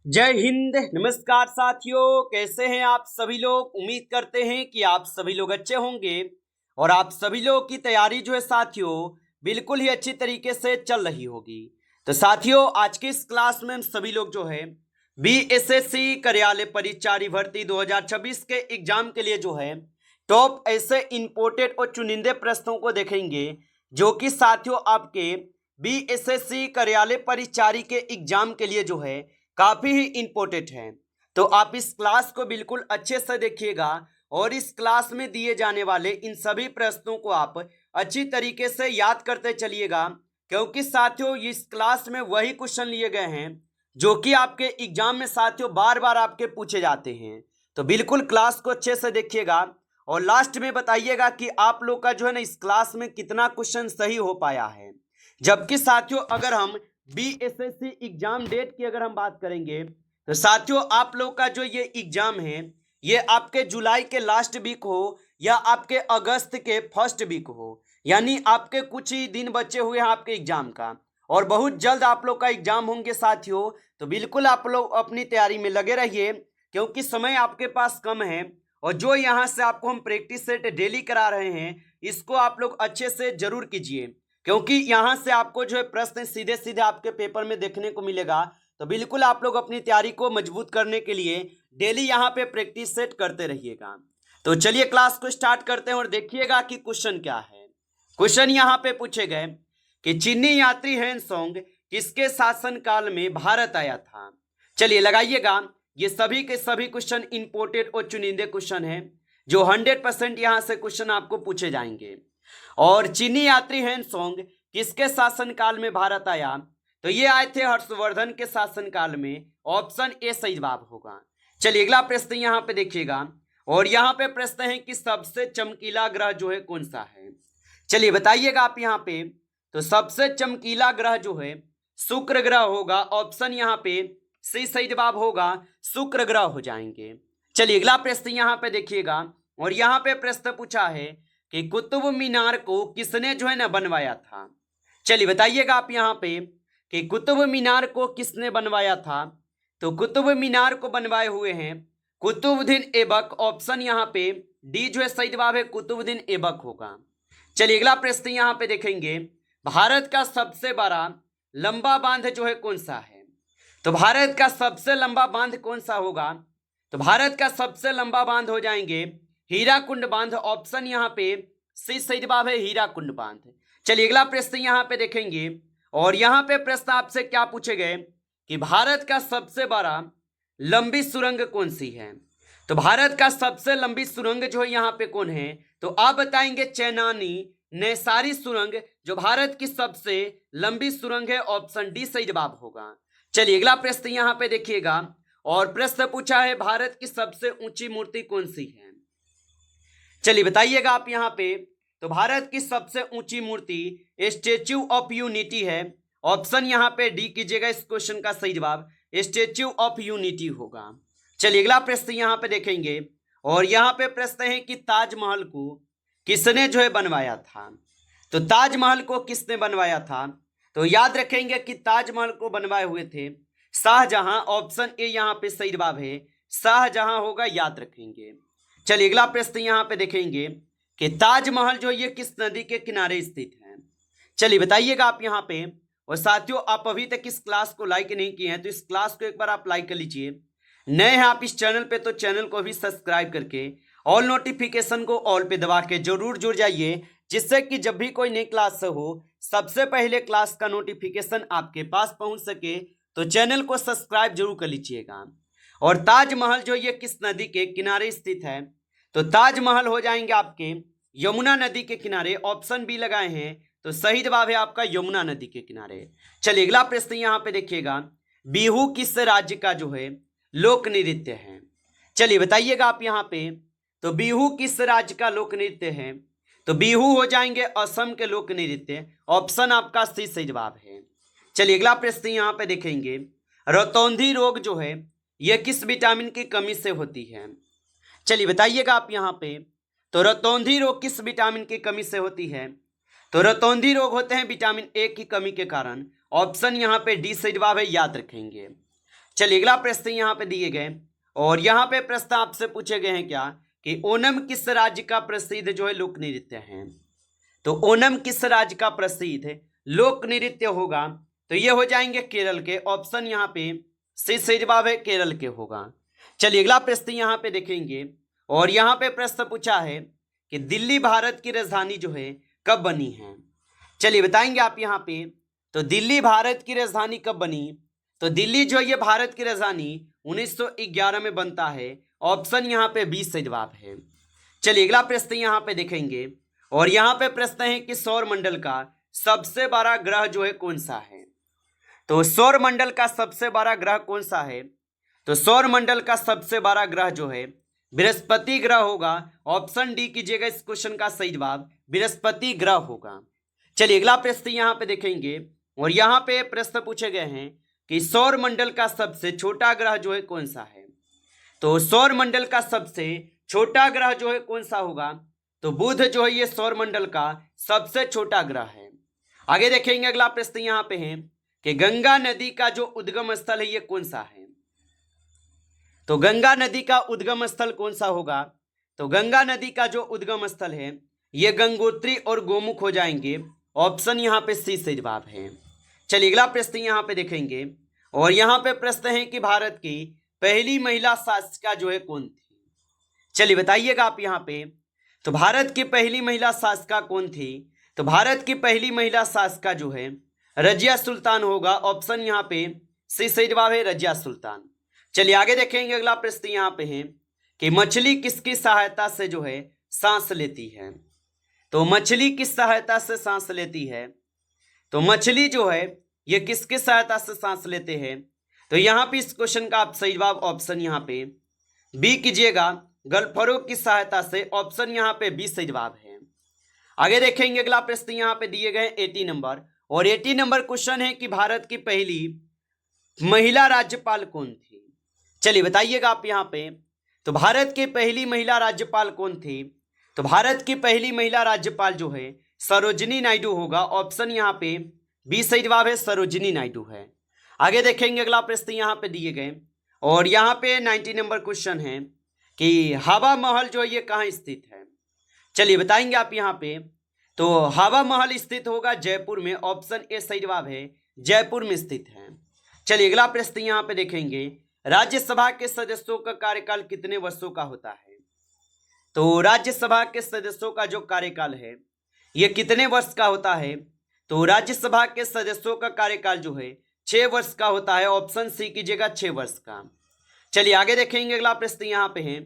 जय हिंद। नमस्कार साथियों, कैसे हैं आप सभी लोग। उम्मीद करते हैं कि आप सभी लोग अच्छे होंगे और आप सभी लोग की तैयारी जो है साथियों बिल्कुल ही अच्छी तरीके से चल रही होगी। तो साथियों, आज की इस क्लास में हम सभी लोग जो है बीएसएससी कार्यालय परिचारी भर्ती 2026 के एग्जाम के लिए जो है टॉप ऐसे इंपोर्टेड और चुनिंदे प्रश्नों को देखेंगे जो कि साथियों आपके बीएसएससी कार्यालय परिचारी के एग्जाम के लिए जो है काफी ही इंपॉर्टेंट है। तो आप इस क्लास को बिल्कुल अच्छे से देखिएगा और इस क्लास में दिए जाने वाले इन सभी प्रश्नों को आप अच्छी तरीके से याद करते चलिएगा, क्योंकि साथियों इस क्लास में वही क्वेश्चन लिए गए हैं जो कि आपके एग्जाम में साथियों बार बार आपके पूछे जाते हैं। तो बिल्कुल क्लास को अच्छे से देखिएगा और लास्ट में बताइएगा कि आप लोग का जो है ना इस क्लास में कितना क्वेश्चन सही हो पाया है। जबकि साथियों अगर हम बीएसएससी एग्जाम डेट की अगर हम बात करेंगे तो साथियों आप लोग का जो ये एग्जाम है ये आपके जुलाई के लास्ट वीक हो या आपके अगस्त के फर्स्ट वीक हो, यानी आपके कुछ ही दिन बचे हुए हैं आपके एग्जाम का और बहुत जल्द आप लोग का एग्जाम होंगे साथियों। तो बिल्कुल आप लोग अपनी तैयारी में लगे रहिए, क्योंकि समय आपके पास कम है और जो यहाँ से आपको हम प्रैक्टिस सेट डेली करा रहे हैं इसको आप लोग अच्छे से जरूर कीजिए, क्योंकि यहां से आपको जो है प्रश्न सीधे सीधे आपके पेपर में देखने को मिलेगा। तो बिल्कुल आप लोग अपनी तैयारी को मजबूत करने के लिए डेली यहां पे प्रैक्टिस सेट करते रहिएगा। तो चलिए क्लास को स्टार्ट करते हैं और देखिएगा कि क्वेश्चन क्या है। क्वेश्चन यहां पे पूछे गए कि चीनी यात्री हैंसोंग किसके शासन काल में भारत आया था। चलिए लगाइएगा, ये सभी के सभी क्वेश्चन इंपोर्टेड और चुनिंदे क्वेश्चन है जो 100% यहां से क्वेश्चन आपको पूछे जाएंगे। और चीनी यात्री हैंसोंग किसके शासनकाल में भारत आया, तो ये आए थे हर्षवर्धन के शासनकाल में। ऑप्शन ए सही जवाब होगा। चलिए अगला प्रश्न यहाँ पे देखिएगा और यहाँ पे प्रश्न है कि सबसे चमकीला ग्रह जो है कौन सा है। चलिए बताइएगा आप यहाँ पे। तो सबसे चमकीला ग्रह जो है शुक्र ग्रह होगा। ऑप्शन यहाँ पे सी सही जवाब होगा, शुक्र ग्रह हो जाएंगे। चलिए अगला प्रश्न यहाँ पे देखिएगा और यहाँ पे प्रश्न पूछा है कि कुतुब मीनार को किसने जो है ना बनवाया था। चलिए बताइएगा आप यहाँ पे कि कुतुब मीनार को किसने बनवाया था। तो कुतुब मीनार को बनवाए हुए हैं कुतुबुद्दीन ऐबक। ऑप्शन यहाँ पे डी जो है सही जवाब है, कुतुबुद्दीन ऐबक होगा। चलिए अगला प्रश्न यहाँ पे देखेंगे, भारत का सबसे बड़ा लंबा बांध जो है कौन सा है। तो भारत का सबसे लंबा बांध कौन सा होगा। तो भारत का सबसे लंबा बांध हो जाएंगे हीराकुंड बांध। ऑप्शन यहाँ पे सी सही जवाब है, हीराकुंड बांध। चलिए अगला प्रश्न यहाँ पे देखेंगे और यहाँ पे प्रश्न आपसे क्या पूछे गए कि भारत का सबसे बड़ा लंबी सुरंग कौन सी है। तो भारत का सबसे लंबी सुरंग जो है यहाँ पे कौन है, तो आप बताएंगे चेनानी नैसारी सुरंग जो भारत की सबसे लंबी सुरंग है। ऑप्शन डी सही जवाब होगा। चलिए अगला प्रश्न यहाँ पे देखिएगा और प्रश्न पूछा है भारत की सबसे ऊंची मूर्ति कौन सी है। चलिए बताइएगा आप यहाँ पे। तो भारत की सबसे ऊंची मूर्ति स्टेच्यू ऑफ यूनिटी है। ऑप्शन यहाँ पे डी कीजिएगा, इस क्वेश्चन का सही जवाब स्टेच्यू ऑफ यूनिटी होगा। चलिए अगला प्रश्न यहाँ पे देखेंगे और यहाँ पे प्रश्न है कि ताजमहल को किसने जो है बनवाया था। तो ताजमहल को किसने बनवाया था, तो याद रखेंगे कि ताजमहल को बनवाए हुए थे शाहजहां। ऑप्शन ए यहाँ पे सही जवाब है, शाहजहां होगा, याद रखेंगे। चलिए अगला प्रश्न यहाँ पे देखेंगे कि ताजमहल जो ये किस नदी के किनारे स्थित है। चलिए बताइएगा आप यहाँ पे। और साथियों आप अभी तक इस क्लास को लाइक नहीं किए हैं तो इस क्लास को एक बार आप लाइक कर लीजिए। नए हैं आप इस चैनल पे तो चैनल को भी सब्सक्राइब करके ऑल नोटिफिकेशन को ऑल पे दबा के जरूर जुड़ जाइए, जिससे कि जब भी कोई नई क्लास हो सबसे पहले क्लास का नोटिफिकेशन आपके पास पहुंच सके। तो चैनल को सब्सक्राइब जरूर कर लीजिएगा। और ताजमहल जो ये किस नदी के किनारे स्थित है, तो ताजमहल हो जाएंगे आपके यमुना नदी के किनारे। ऑप्शन बी लगाए हैं तो सही जवाब है आपका यमुना नदी के किनारे। चलिए अगला प्रश्न यहाँ पे देखिएगा, बिहू किस राज्य का जो है लोक नृत्य है। चलिए बताइएगा आप यहाँ पे। तो बिहू किस राज्य का लोक नृत्य है, तो बिहू हो जाएंगे असम के लोक नृत्य। ऑप्शन आपका सी सही जवाब है। चलिए अगला प्रश्न यहाँ पे देखेंगे, रतौंधी रोग जो है यह किस विटामिन की कमी से होती है। चलिए बताइएगा आप यहाँ पे। तो रतौंधी रोग किस विटामिन की कमी से होती है, तो रतौंधी रोग होते हैं विटामिन ए की कमी के कारण। ऑप्शन यहाँ पे डी सही जवाब है, याद रखेंगे। चलिए अगला प्रश्न यहाँ पे दिए गए और यहाँ पे प्रश्न आपसे पूछे गए हैं क्या कि ओणम किस राज्य का प्रसिद्ध जो है लोक नृत्य है। तो ओणम किस राज्य का प्रसिद्ध लोक नृत्य होगा, तो ये हो जाएंगे केरल के। ऑप्शन यहाँ पे सही जवाब है केरल के होगा। चलिए अगला प्रश्न यहाँ पे देखेंगे और यहाँ पे प्रश्न पूछा है कि दिल्ली भारत की राजधानी जो है कब बनी है। चलिए बताएंगे आप यहाँ पे। तो दिल्ली भारत की राजधानी कब बनी, तो दिल्ली जो है ये भारत की राजधानी 1911 में बनता है। ऑप्शन यहाँ पे 20 सही जवाब है। चलिए अगला प्रश्न यहाँ पे देखेंगे और यहाँ पे प्रश्न है कि सौर मंडल का सबसे बड़ा ग्रह जो है कौन सा है। तो सौर मंडल का सबसे बड़ा ग्रह कौन सा है, तो सौर मंडल का सबसे बड़ा ग्रह जो है बृहस्पति ग्रह होगा। ऑप्शन डी कीजिएगा इस क्वेश्चन का सही जवाब बृहस्पति ग्रह होगा। चलिए अगला प्रश्न यहाँ पे देखेंगे और यहाँ पे प्रश्न पूछे गए हैं कि सौर मंडल का सबसे छोटा ग्रह जो है कौन सा है। तो सौर मंडल का सबसे छोटा ग्रह जो है कौन सा होगा, तो बुध जो है ये सौर मंडल का सबसे छोटा ग्रह है। आगे देखेंगे अगला प्रश्न यहाँ पे है कि गंगा नदी का जो उद्गम स्थल है ये कौन सा है। तो गंगा नदी का उद्गम स्थल कौन सा होगा, तो गंगा नदी का जो उद्गम स्थल है ये गंगोत्री और गोमुख हो जाएंगे। ऑप्शन यहाँ पे सी सही जवाब है। चलिए अगला प्रश्न यहाँ पे देखेंगे और यहाँ पे प्रश्न है कि भारत की पहली महिला शासिका जो है कौन थी। चलिए बताइएगा आप यहाँ पे। तो भारत की पहली महिला शासिका कौन थी, तो भारत की पहली महिला शासिका जो है रजिया सुल्तान होगा। ऑप्शन यहाँ पे सी सही जवाब है रजिया सुल्तान। चलिए आगे देखेंगे अगला प्रश्न यहाँ पे है कि मछली किसकी सहायता से जो है सांस लेती है। तो मछली किस सहायता से सांस लेती है, तो मछली जो है ये किसकी सहायता से सांस लेते हैं। तो यहाँ पे इस क्वेश्चन का आप सही जवाब ऑप्शन यहाँ पे बी कीजिएगा गल्फरों की सहायता से। ऑप्शन यहाँ पे बी सही जवाब है। आगे देखेंगे अगला प्रश्न यहाँ पे दिए गए 80 नंबर और 80 नंबर क्वेश्चन है कि भारत की पहली महिला राज्यपाल कौन थी। चलिए बताइएगा आप यहाँ पे। तो भारत की पहली महिला राज्यपाल कौन थी, तो भारत की पहली महिला राज्यपाल जो है सरोजिनी नायडू होगा। ऑप्शन यहाँ पे बी सही जवाब है सरोजिनी नायडू है। आगे देखेंगे अगला प्रश्न यहाँ पे दिए गए और यहाँ पे 90 नंबर क्वेश्चन है कि हवा महल जो है ये कहाँ स्थित है। चलिए बताएंगे आप यहाँ पे। तो हवा महल स्थित होगा जयपुर में। ऑप्शन ए सही जवाब है जयपुर में स्थित है। चलिए अगला प्रश्न यहाँ पे देखेंगे राज्यसभा के सदस्यों का कार्यकाल कितने वर्षों का होता है। तो राज्यसभा के सदस्यों का जो कार्यकाल है ये कितने वर्ष का होता है, तो राज्यसभा के सदस्यों का कार्यकाल जो है 6 वर्ष का होता है। ऑप्शन सी कीजिएगा 6 वर्ष का। चलिए आगे देखेंगे अगला प्रश्न यहाँ पे है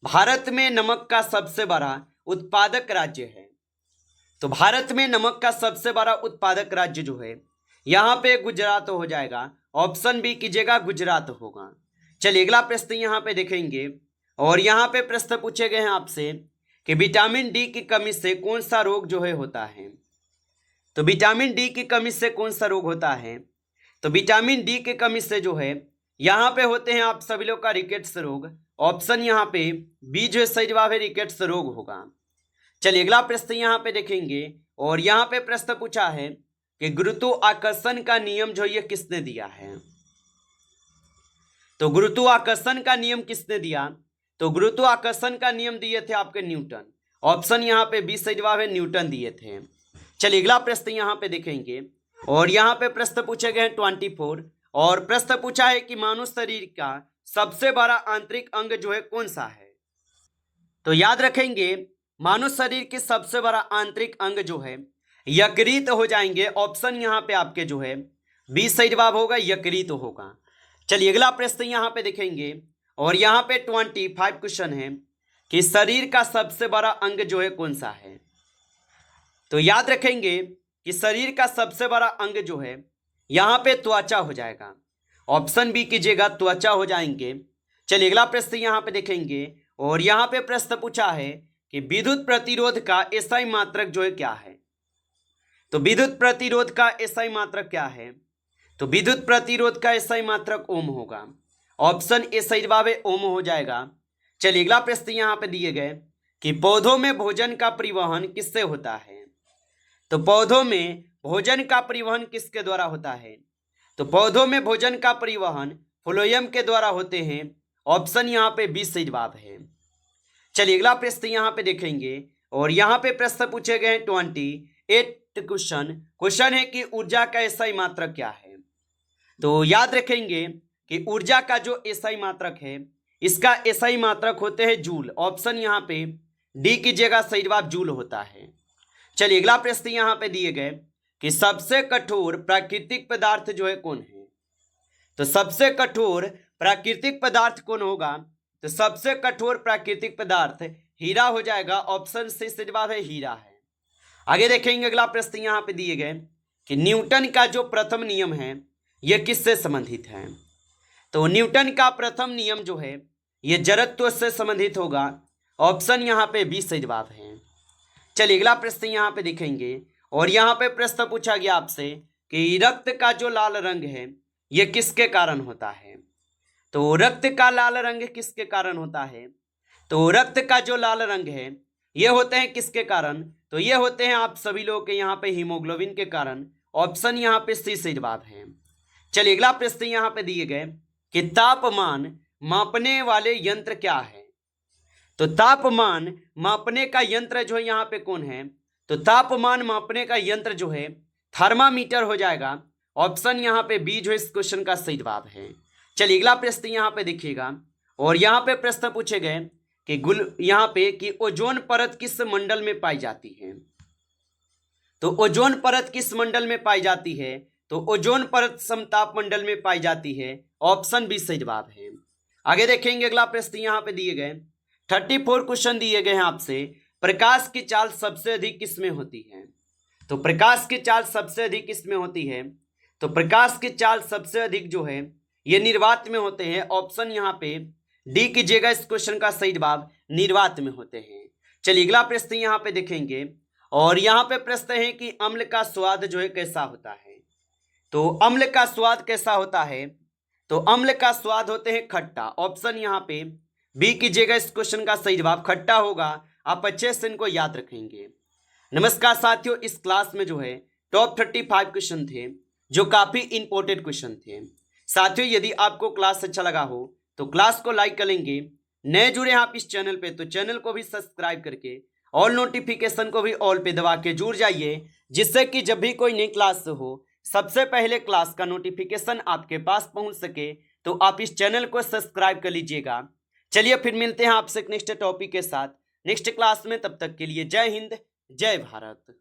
भारत में नमक का सबसे बड़ा उत्पादक राज्य है। तो भारत में नमक का सबसे बड़ा उत्पादक राज्य जो है यहाँ पे गुजरात हो जाएगा। ऑप्शन बी कीजिएगा गुजरात होगा। चलिए अगला प्रश्न यहाँ पे देखेंगे और यहाँ पे प्रश्न पूछे गए हैं आपसे कि विटामिन डी की कमी से कौन सा रोग जो है होता है। तो विटामिन डी की कमी से कौन सा रोग होता है, तो विटामिन डी की कमी से जो है यहाँ पे होते हैं आप सभी लोग का रिकेट्स रोग। ऑप्शन यहाँ पे बी जो सही जवाब है रिकेट्स रोग होगा। चलिए अगला प्रश्न यहाँ पे देखेंगे और यहाँ पे प्रश्न पूछा है कि गुरुत्वाकर्षण का नियम जो ये किसने दिया है। तो गुरुत्वाकर्षण का नियम किसने दिया, तो गुरुत्वाकर्षण का नियम दिए थे आपके न्यूटन। ऑप्शन यहाँ पे बी सही जवाब है न्यूटन दिए थे। चलिए अगला प्रश्न यहाँ पे देखेंगे और यहाँ पे प्रश्न पूछे गए हैं 24 और प्रश्न पूछा है कि मानव शरीर का सबसे बड़ा आंतरिक अंग जो है कौन सा है। तो याद रखेंगे मानव शरीर के सबसे बड़ा आंतरिक अंग जो है यकृत हो जाएंगे। ऑप्शन यहाँ पे आपके जो है बी सही जवाब होगा यकृत होगा। चलिए अगला प्रश्न यहाँ पे देखेंगे और यहाँ पे 25 क्वेश्चन है कि शरीर का सबसे बड़ा अंग जो है कौन सा है। तो याद रखेंगे कि शरीर का सबसे बड़ा अंग जो है यहाँ पे त्वचा हो जाएगा। ऑप्शन बी कीजिएगा त्वचा हो जाएंगे। चलिए अगला प्रश्न यहाँ पे देखेंगे और यहाँ पे प्रश्न पूछा है कि विद्युत प्रतिरोध का एसआई मात्रक जो है क्या है। तो विद्युत प्रतिरोध का एसआई मात्रक क्या है, तो विद्युत प्रतिरोध का एसआई मात्रक ओम होगा। ऑप्शन ए सही जवाब है ओम हो जाएगा। चलिए अगला प्रश्न यहाँ पे दिए गए कि पौधों में भोजन का परिवहन किससे होता है। तो पौधों में भोजन का परिवहन किसके द्वारा होता है, तो पौधों में भोजन का परिवहन फ्लोएम के द्वारा होते हैं। ऑप्शन यहाँ पे बी सही जवाब है। चलिए अगला प्रश्न यहाँ पे देखेंगे और यहाँ पे प्रश्न पूछे गए हैं 28 क्वेश्चन है कि ऊर्जा का एसआई मात्रक क्या है। तो याद रखेंगे कि ऊर्जा का जो एसआई मात्रक है, इसका एसआई मात्रक होते हैं जूल। ऑप्शन यहाँ पे डी कीजिएगा, सही जवाब जूल होता है। चलिए अगला प्रश्न यहाँ पे दिए गए कि सबसे कठोर प्राकृतिक पदार्थ जो है कौन है। तो सबसे कठोर प्राकृतिक पदार्थ कौन होगा। तो सबसे कठोर प्राकृतिक पदार्थ हीरा हो जाएगा। ऑप्शन सी सही जवाब है, हीरा है। आगे देखेंगे अगला प्रश्न यहाँ पे दिए गए कि न्यूटन का जो प्रथम नियम है यह किससे संबंधित है। तो न्यूटन का प्रथम नियम जो है यह जड़त्व से संबंधित होगा। ऑप्शन यहाँ पे बी सही जवाब है। चलिए अगला प्रश्न यहाँ पे देखेंगे और यहाँ पे प्रश्न पूछा गया आपसे कि रक्त का जो लाल रंग है यह किसके कारण होता है। तो रक्त का लाल रंग किसके कारण होता है। तो रक्त का जो लाल रंग है ये होते हैं किसके कारण। तो ये होते हैं आप सभी लोगों के यहाँ पे हीमोग्लोबिन के कारण। ऑप्शन यहाँ पे सी सही जवाब है। चलिए अगला प्रश्न यहाँ पे दिए गए कि तापमान मापने वाले यंत्र क्या है। तो तापमान मापने का यंत्र जो है यहाँ पे कौन है। तो तापमान मापने का यंत्र जो है थर्मामीटर हो जाएगा। ऑप्शन यहाँ पे बी जो इस क्वेश्चन का सही जवाब है। चलिए अगला प्रश्न यहाँ पे देखिएगा और यहाँ पे प्रश्न पूछे गए कि यहाँ पे कि ओजोन परत किस मंडल में पाई जाती है। तो ओजोन परत किस मंडल में पाई जाती है। तो ओजोन परत समताप मंडल में पाई जाती है। ऑप्शन बी सही जवाब है। आगे देखेंगे अगला प्रश्न यहाँ पे दिए गए 34 क्वेश्चन दिए गए हैं आपसे। प्रकाश की चाल सबसे अधिक किस में होती है। तो प्रकाश की चाल सबसे अधिक किस में होती है। तो प्रकाश की चाल सबसे अधिक जो है ये निर्वात में होते हैं। ऑप्शन यहाँ पे डी कीजिएगा, इस क्वेश्चन का सही जवाब निर्वात में होते हैं। चलिए अगला प्रश्न यहाँ पे देखेंगे और यहाँ पे प्रश्न है कि अम्ल का स्वाद जो है कैसा होता है। तो अम्ल का स्वाद कैसा होता है। तो अम्ल का स्वाद होते हैं खट्टा। ऑप्शन यहाँ पे बी कीजिएगा, इस क्वेश्चन का सही जवाब खट्टा होगा। आप अच्छे से इनको याद रखेंगे। नमस्कार साथियों, इस क्लास में जो है टॉप 35 क्वेश्चन थे जो काफी इंपॉर्टेंट क्वेश्चन थे। साथियों यदि आपको क्लास अच्छा लगा हो तो क्लास को लाइक करेंगे। नए जुड़े हैं आप इस चैनल पे तो चैनल को भी सब्सक्राइब करके ऑल नोटिफिकेशन को भी ऑल पे दबा के जुड़ जाइए, जिससे कि जब भी कोई नई क्लास हो सबसे पहले क्लास का नोटिफिकेशन आपके पास पहुंच सके। तो आप इस चैनल को सब्सक्राइब कर लीजिएगा। चलिए फिर मिलते हैं आपसे नेक्स्ट टॉपिक के साथ नेक्स्ट क्लास में। तब तक के लिए जय हिंद, जय भारत।